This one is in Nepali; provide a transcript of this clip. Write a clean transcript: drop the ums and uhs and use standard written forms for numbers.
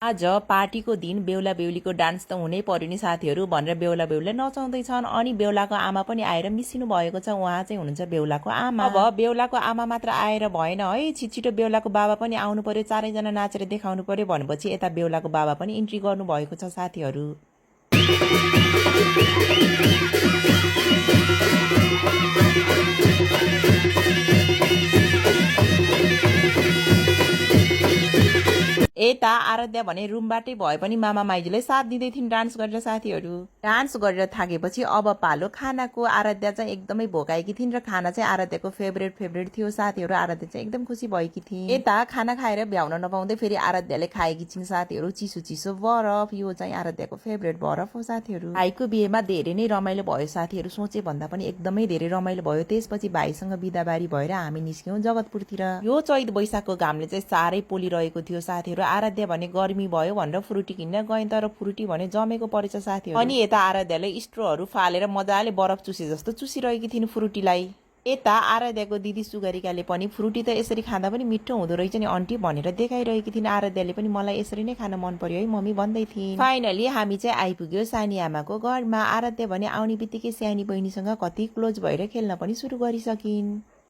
आज पार्टीको दिन बेहुला बेहुलीको डान्स त हुनै पर्यो नि साथीहरू भनेर बेहुला बेहुलीले नचाउँदैछन्। अनि बेहुलाको आमा पनि आएर मिसिनु भएको छ। उहाँ चाहिँ हुनुहुन्छ बेहुलाको आमा। अब बेहुलाको आमा मात्र आएर भएन है, छिटो बेहुलाको बाबा पनि आउनु पर्यो, चारैजना नाचेर देखाउनु पर्यो भनेपछि यता बेहुलाको बाबा पनि इन्ट्री गर्नु भएको छ साथीहरू। यता आराध्या भने रुमबाटै भए पनि मामा माइजूलाई साथ दिँदै थिइन् डान्स गरेर साथीहरू। डान्स गरेर थाकेपछि अब पालो खानाको। आराध्या चाहिँ एकदमै भोकाएकी थिइन् र खाना चाहिँ आराध्याको फेभरेट थियो साथीहरू। आराध्या चाहिँ एकदम खुसी भएकी थिइन्। यता खाना खाएर भ्याउन नपाउँदै फेरि आराध्याले खाएकी छिन् साथीहरू चिसो बरफ। यो चाहिँ आराध्याको फेभरेट बरफ हो साथीहरू। भाइको बिहेमा धेरै नै रमाइलो भयो साथीहरू, सोचे भन्दा पनि एकदमै धेरै रमाइलो भयो। त्यसपछि भाइसँग बिदाबारी भएर हामी निस्क्यौं जगतपुरतिर। यो चैत वैशाखको घामले चाहिँ साह्रै पोलिरहेको थियो साथीहरू। आराध्या भने गर्मी भयो भनेर फ्रुटी किन्न गएँ, तर फ्रुटी भने जमेको परेछ साथीहरू। अनि यता आराध्याले स्ट्रोहरू फालेर मजाले बरफ चुसे जस्तो चुसिरहेकी थिइन् फ्रुटीलाई। यता आराध्याको दिदी सुगरिकाले पनि फ्रुटी त यसरी खाँदा पनि मिठो हुँदो रहेछ नि आन्टी भनेर देखाइरहेकी थिइन्। आराध्याले पनि मलाई यसरी नै खान मन पर्यो है मम्मी भन्दै थिइन्। फाइनली हामी चाहिँ आइपुग्यो सानी आमाको घरमा। आराध्या भने आउने बित्तिकै सानी बहिनीसँग कति क्लोज भएर खेल्न पनि सुरु गरिसकिन्।